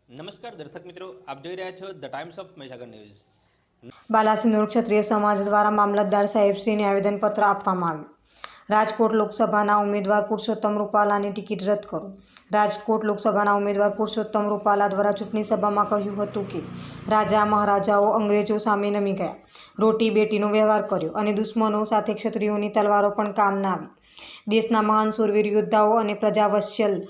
નમસ્કાર દર્શક મિત્રો, આપ જોઈ રહ્યા છો the times of Mahisagar news. Balasinor ક્ષત્રિય સમાજ દ્વારા મામલતદાર સાહેબશ્રીને આવેદનપત્ર આપવામાં આવ્યું. રાજકોટ લોકસભાના ઉમેદવાર પુરુષોત્તમ રૂપાલાની ટિકિટ રદ કરો. રાજકોટ લોકસભાના ઉમેદવાર પુરુષોત્તમ રૂપાલા દ્વારા ચૂંટણી સભામાં કહ્યું હતું કે રાજા મહારાજાઓ અંગ્રેજો સામે નમી ગયા, રોટી બેટીનો વ્યવહાર કર્યો અને દુશ્મનો સાથે ક્ષત્રિયોની તલવારો પણ કામ ના આવી. દેશના મહાન શૂરવીર યોદ્ધાઓ અને પ્રજાવત્સલ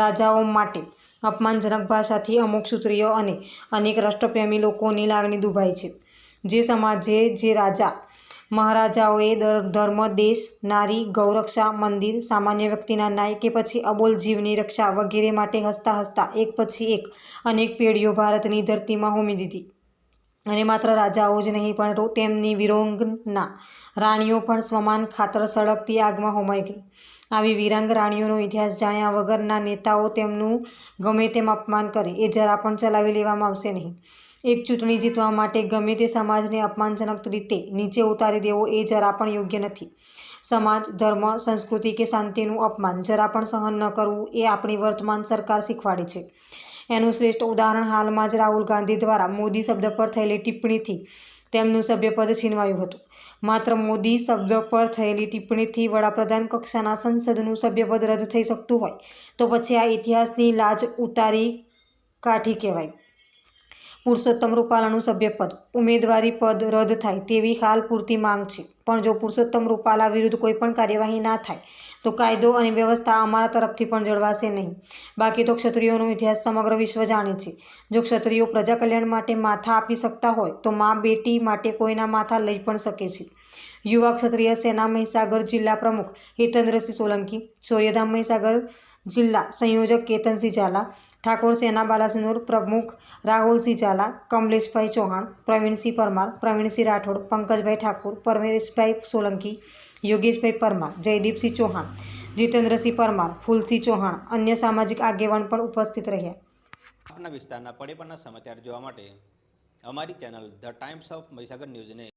રાજાઓ માટે અપમાનજનક ભાષાથી અમુક ક્ષત્રિયો અને અનેક રાષ્ટ્રપ્રેમી લોકોની લાગણી દુભાઈ છે. જે સમાજે જે રાજા મહારાજાઓએ ધર્મ, દેશ, નારી, ગૌરક્ષા, મંદિર, સામાન્ય વ્યક્તિના ન્યાય કે પછી અબોલ જીવની રક્ષા વગેરે માટે હસતા હસતા એક પછી એક અનેક પેઢીઓ ભારતની ધરતીમાં હોમી દીધી અને માત્ર રાજાઓ જ નહીં પણ તેમની વિરોંગના રાણીઓ પણ સ્વમાન ખાતર સળગતી આગમાં હોમાઈ ગઈ. આવી વિરંગ રાણીઓનો ઇતિહાસ જાણ્યા વગરના નેતાઓ તેમનું ગમે તેમ અપમાન કરે એ જરા પણ ચલાવી લેવામાં આવશે નહીં. એક ચૂંટણી જીતવા માટે ગમે તે સમાજને અપમાનજનક રીતે નીચે ઉતારી દેવો એ જરા પણ યોગ્ય નથી. સમાજ, ધર્મ, સંસ્કૃતિ કે શાંતિનું અપમાન જરા પણ સહન ન કરવું એ આપણી વર્તમાન સરકાર શીખવાડે છે. એનું શ્રેષ્ઠ ઉદાહરણ હાલમાં જ રાહુલ ગાંધી દ્વારા મોદી શબ્દ પર થયેલી ટિપ્પણીથી તેમનું સભ્યપદ છીનવાયું હતું. માત્ર મોદી શબ્દ પર થયેલી ટિપ્પણીથી વડાપ્રધાન કક્ષાના સંસદનું સભ્યપદ રદ થઈ શકતું હોય તો પછી આ ઇતિહાસની લાજ ઉતારી કાઠી કહેવાય. પુરુષોત્તમ રૂપાલાનું સભ્યપદ, ઉમેદવારી પદ રદ થાય તેવી હાલ પૂરતી માંગ છે. પણ જો પુરુષોત્તમ રૂપાલા વિરુદ્ધ કોઈ પણ કાર્યવાહી ના થાય તો કાયદો અને વ્યવસ્થા અમારા તરફથી પણ જળવાશે નહીં. બાકી તો ક્ષત્રિયોનો ઇતિહાસ સમગ્ર વિશ્વ જાણે છે. જો ક્ષત્રિયો પ્રજા કલ્યાણ માટે માથા આપી શકતા હોય તો મા બેટી માટે કોઈના માથા લઈ પણ શકે છે. યુવા ક્ષત્રિય સેના મહીસાગર જિલ્લા પ્રમુખ હિતેન્દ્રસિંહ સોલંકી, શૌર્યધામ મહીસાગર જિલ્લા સંયોજક કેતનસિંહ ઝાલા, ઠાકોર સેના બાલાસિનોર પ્રમુખ રાહુલસિંહ ઝાલા, કમલેશભાઈ ચૌહાણ, પ્રવીણસિંહ પરમાર, પ્રવીણસિંહ રાઠોડ, પંકજભાઈ ઠાકોર, પરમેશભાઈ સોલંકી, યોગેશભાઈ પરમાર, જયદીપસિંહ ચૌહાણ, જીતેન્દ્રસિંહ પરમાર, ફૂલસિંહ ચૌહાણ, અન્ય સામાજિક આગેવાન પણ ઉપસ્થિત રહ્યા. આપના વિસ્તારના પડે પડના સમાચાર જોવા માટે અમારી channel the times of Mahisagar ન્યૂઝને